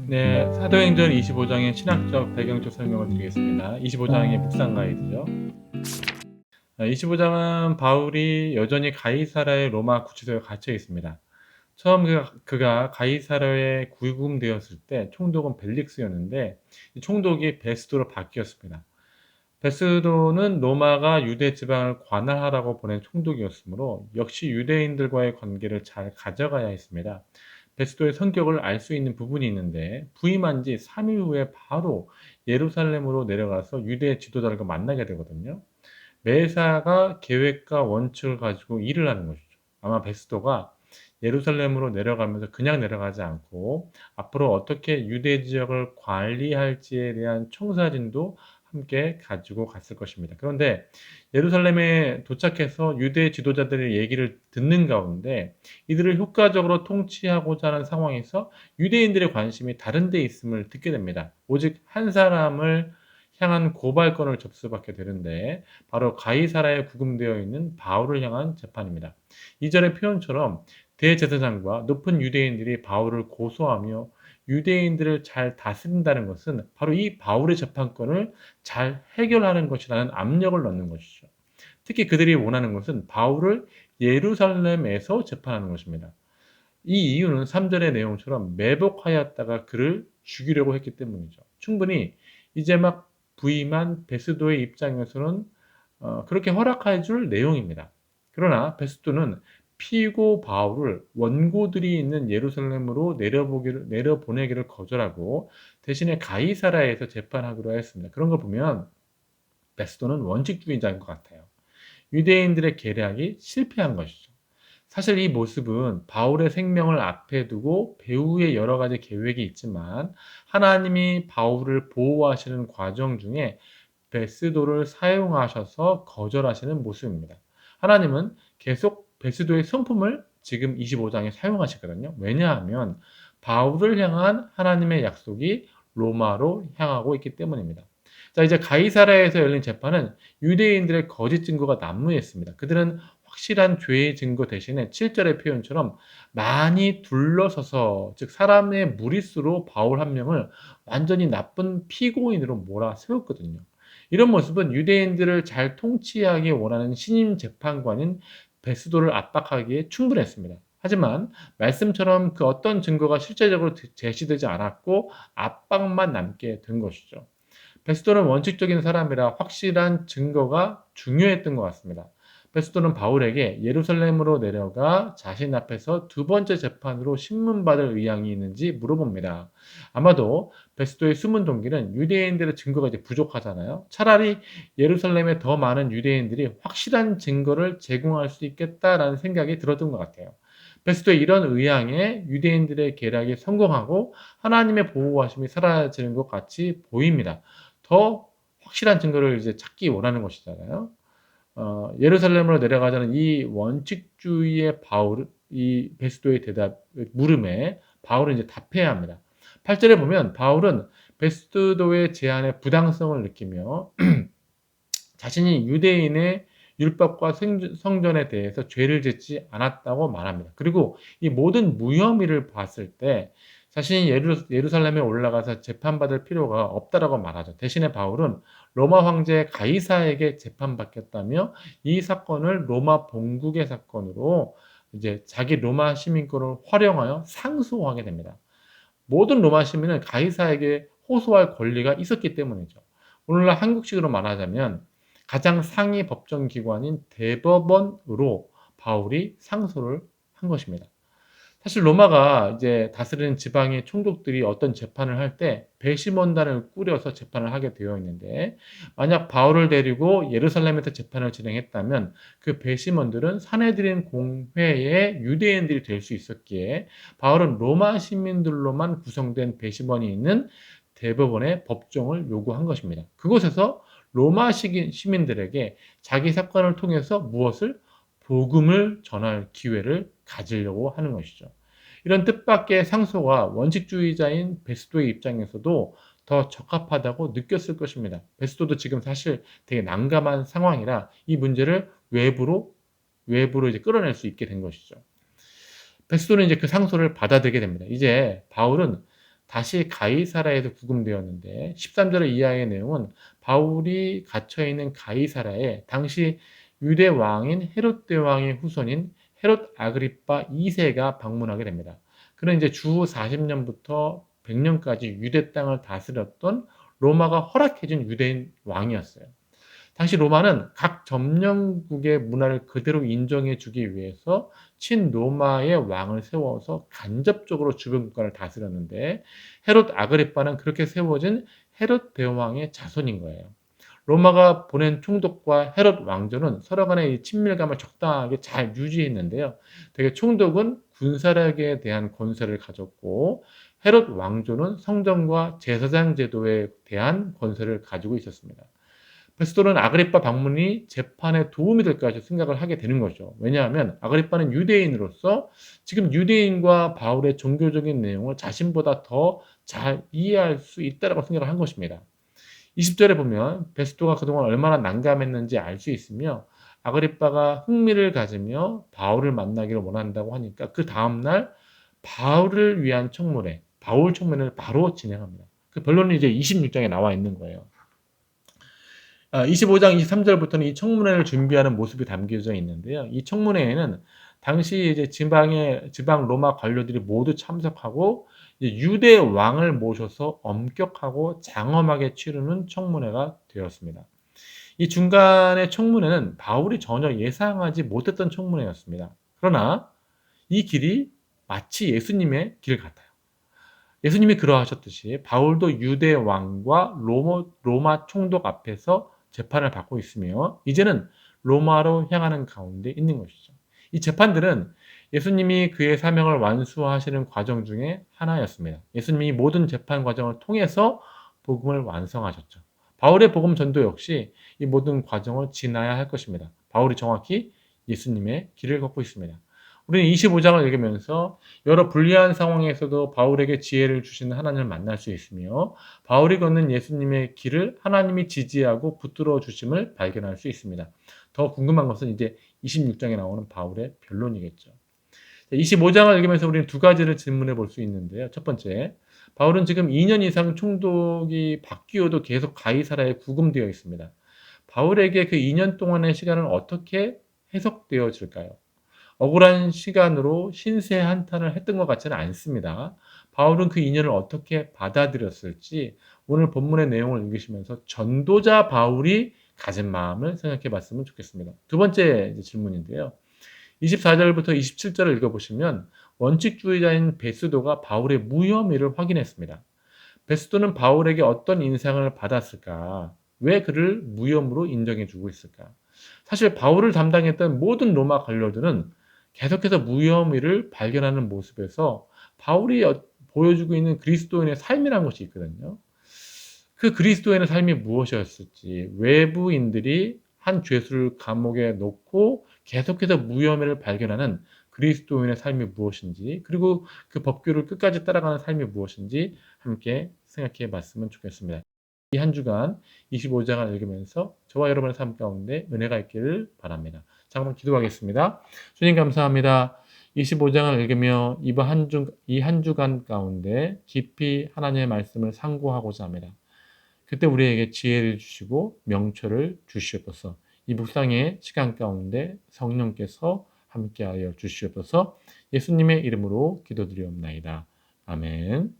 네, 사도행전 25장의 신학적 배경적 설명을 드리겠습니다. 25장의 묵상 가이드죠. 25장은 바울이 여전히 가이사라의 로마 구치소에 갇혀 있습니다. 처음 그가 가이사라에 구금되었을 때 총독은 벨릭스였는데 이 총독이 베스도로 바뀌었습니다. 베스도는 로마가 유대 지방을 관할하라고 보낸 총독이었으므로 역시 유대인들과의 관계를 잘 가져가야 했습니다. 베스도의 성격을 알 수 있는 부분이 있는데 부임한 지 3일 후에 바로 예루살렘으로 내려가서 유대 지도자들과 만나게 되거든요. 매사가 계획과 원칙을 가지고 일을 하는 것이죠. 아마 베스도가 예루살렘으로 내려가면서 그냥 내려가지 않고 앞으로 어떻게 유대 지역을 관리할지에 대한 청사진도 함께 가지고 갔을 것입니다. 그런데 예루살렘에 도착해서 유대 지도자들의 얘기를 듣는 가운데 이들을 효과적으로 통치하고자 하는 상황에서 유대인들의 관심이 다른 데 있음을 듣게 됩니다. 오직 한 사람을 향한 고발건을 접수받게 되는데 바로 가이사라에 구금되어 있는 바울을 향한 재판입니다. 2절의 표현처럼 대제사장과 높은 유대인들이 바울을 고소하며 유대인들을 잘 다스린다는 것은 바로 이 바울의 재판권을 잘 해결하는 것이라는 압력을 넣는 것이죠. 특히 그들이 원하는 것은 바울을 예루살렘에서 재판하는 것입니다. 이 이유는 3절의 내용처럼 매복하였다가 그를 죽이려고 했기 때문이죠. 충분히 이제 막 부임한 베스도의 입장에서는 그렇게 허락해 줄 내용입니다. 그러나 베스도는 피고 바울을 원고들이 있는 예루살렘으로 내려보내기를 거절하고 대신에 가이사라에서 재판하기로 했습니다. 그런 걸 보면 베스도는 원칙주의자인 것 같아요. 유대인들의 계략이 실패한 것이죠. 사실 이 모습은 바울의 생명을 앞에 두고 배후에 여러 가지 계획이 있지만 하나님이 바울을 보호하시는 과정 중에 베스도를 사용하셔서 거절하시는 모습입니다. 하나님은 계속 베스도의 성품을 지금 25장에 사용하시거든요. 왜냐하면 바울을 향한 하나님의 약속이 로마로 향하고 있기 때문입니다. 자, 이제 가이사라에서 열린 재판은 유대인들의 거짓 증거가 난무했습니다. 그들은 확실한 죄의 증거 대신에 7절의 표현처럼 많이 둘러서서, 즉 사람의 무리수로 바울 한 명을 완전히 나쁜 피고인으로 몰아세웠거든요. 이런 모습은 유대인들을 잘 통치하기 원하는 신임 재판관인 베스도를 압박하기에 충분했습니다. 하지만 말씀처럼 그 어떤 증거가 실제적으로 제시되지 않았고 압박만 남게 된 것이죠. 베스도는 원칙적인 사람이라 확실한 증거가 중요했던 것 같습니다. 베스도는 바울에게 예루살렘으로 내려가 자신 앞에서 두 번째 재판으로 신문받을 의향이 있는지 물어봅니다. 아마도 베스도의 숨은 동기는 유대인들의 증거가 이제 부족하잖아요. 차라리 예루살렘에 더 많은 유대인들이 확실한 증거를 제공할 수 있겠다라는 생각이 들었던 것 같아요. 베스도의 이런 의향에 유대인들의 계략이 성공하고 하나님의 보호하심이 사라지는 것 같이 보입니다. 더 확실한 증거를 이제 찾기 원하는 것이잖아요. 예루살렘으로 내려가자는 이 원칙주의의 이 베스도의 물음에 바울은 이제 답해야 합니다. 8절에 보면 바울은 베스도의 제안의 부당성을 느끼며 자신이 유대인의 율법과 성전에 대해서 죄를 짓지 않았다고 말합니다. 그리고 이 모든 무혐의를 봤을 때 자신이 예루살렘에 올라가서 재판받을 필요가 없다라고 말하죠. 대신에 바울은 로마 황제 가이사에게 재판받겠다며 이 사건을 로마 본국의 사건으로 이제 자기 로마 시민권을 활용하여 상소하게 됩니다. 모든 로마 시민은 가이사에게 호소할 권리가 있었기 때문이죠. 오늘날 한국식으로 말하자면 가장 상위 법정 기관인 대법원으로 바울이 상소를 한 것입니다. 사실 로마가 이제 다스리는 지방의 총독들이 어떤 재판을 할 때 배심원단을 꾸려서 재판을 하게 되어 있는데 만약 바울을 데리고 예루살렘에서 재판을 진행했다면 그 배심원들은 사내들인 공회의 유대인들이 될 수 있었기에 바울은 로마 시민들로만 구성된 배심원이 있는 대법원의 법정을 요구한 것입니다. 그곳에서 로마 시민들에게 자기 사건을 통해서 무엇을 복음을 전할 기회를 가지려고 하는 것이죠. 이런 뜻밖의 상소가 원칙주의자인 베스도의 입장에서도 더 적합하다고 느꼈을 것입니다. 베스도도 지금 사실 되게 난감한 상황이라 이 문제를 외부로 이제 끌어낼 수 있게 된 것이죠. 베스도는 이제 그 상소를 받아들이게 됩니다. 이제 바울은 다시 가이사라에서 구금되었는데 13절 이하의 내용은 바울이 갇혀 있는 가이사라에 당시 유대 왕인 헤롯 대왕의 후손인 헤롯 아그리파 2세가 방문하게 됩니다. 그는 이제 주 40년부터 100년까지 유대 땅을 다스렸던 로마가 허락해준 유대인 왕이었어요. 당시 로마는 각 점령국의 문화를 그대로 인정해 주기 위해서 친로마의 왕을 세워서 간접적으로 주변 국가를 다스렸는데 헤롯 아그리파는 그렇게 세워진 헤롯 대왕의 자손인 거예요. 로마가 보낸 총독과 헤롯 왕조는 서로 간의 이 친밀감을 적당하게 잘 유지했는데요. 되게 총독은 군사력에 대한 권세를 가졌고 헤롯 왕조는 성전과 제사장 제도에 대한 권세를 가지고 있었습니다. 베스도는 아그리파 방문이 재판에 도움이 될까 생각을 하게 되는 거죠. 왜냐하면 아그리파는 유대인으로서 지금 유대인과 바울의 종교적인 내용을 자신보다 더 잘 이해할 수 있다고 생각을 한 것입니다. 20절에 보면 베스도가 그동안 얼마나 난감했는지 알 수 있으며 아그리파가 흥미를 가지며 바울을 만나기를 원한다고 하니까 그 다음날 바울을 위한 청문회, 바울 청문회를 바로 진행합니다. 그 변론이 이제 26장에 나와 있는 거예요. 25장 23절부터는 이 청문회를 준비하는 모습이 담겨져 있는데요. 이 청문회에는 당시 이제 지방 로마 관료들이 모두 참석하고 유대 왕을 모셔서 엄격하고 장엄하게 치르는 청문회가 되었습니다. 이 중간의 청문회는 바울이 전혀 예상하지 못했던 청문회였습니다. 그러나 이 길이 마치 예수님의 길 같아요. 예수님이 그러하셨듯이 바울도 유대 왕과 로마 총독 앞에서 재판을 받고 있으며 이제는 로마로 향하는 가운데 있는 것이죠. 이 재판들은 예수님이 그의 사명을 완수하시는 과정 중에 하나였습니다. 예수님이 모든 재판 과정을 통해서 복음을 완성하셨죠. 바울의 복음 전도 역시 이 모든 과정을 지나야 할 것입니다. 바울이 정확히 예수님의 길을 걷고 있습니다. 우리는 25장을 읽으면서 여러 불리한 상황에서도 바울에게 지혜를 주시는 하나님을 만날 수 있으며 바울이 걷는 예수님의 길을 하나님이 지지하고 붙들어 주심을 발견할 수 있습니다. 더 궁금한 것은 이제 26장에 나오는 바울의 변론이겠죠. 25장을 읽으면서 우리는 두 가지를 질문해 볼 수 있는데요. 첫 번째, 바울은 지금 2년 이상 총독이 바뀌어도 계속 가이사라에 구금되어 있습니다. 바울에게 그 2년 동안의 시간은 어떻게 해석되어질까요? 억울한 시간으로 신세한탄을 했던 것 같지는 않습니다. 바울은 그 인연을 어떻게 받아들였을지 오늘 본문의 내용을 읽으시면서 전도자 바울이 가진 마음을 생각해 봤으면 좋겠습니다. 두 번째 질문인데요. 24절부터 27절을 읽어보시면 원칙주의자인 베스도가 바울의 무혐의를 확인했습니다. 베스도는 바울에게 어떤 인상을 받았을까? 왜 그를 무혐의로 인정해주고 있을까? 사실 바울을 담당했던 모든 로마 관료들은 계속해서 무혐의를 발견하는 모습에서 바울이 보여주고 있는 그리스도인의 삶이라는 것이 있거든요. 그 그리스도인의 삶이 무엇이었을지, 외부인들이 한 죄수를 감옥에 놓고 계속해서 무혐의를 발견하는 그리스도인의 삶이 무엇인지, 그리고 그 법규를 끝까지 따라가는 삶이 무엇인지 함께 생각해 봤으면 좋겠습니다. 이 한 주간 25장을 읽으면서 저와 여러분의 삶 가운데 은혜가 있기를 바랍니다. 자, 한번 기도하겠습니다. 주님 감사합니다. 25장을 읽으며 이 한 주간 가운데 깊이 하나님의 말씀을 상고하고자 합니다. 그때 우리에게 지혜를 주시고 명철을 주시옵소서. 이 묵상의 시간 가운데 성령께서 함께하여 주시옵소서. 예수님의 이름으로 기도드리옵나이다. 아멘.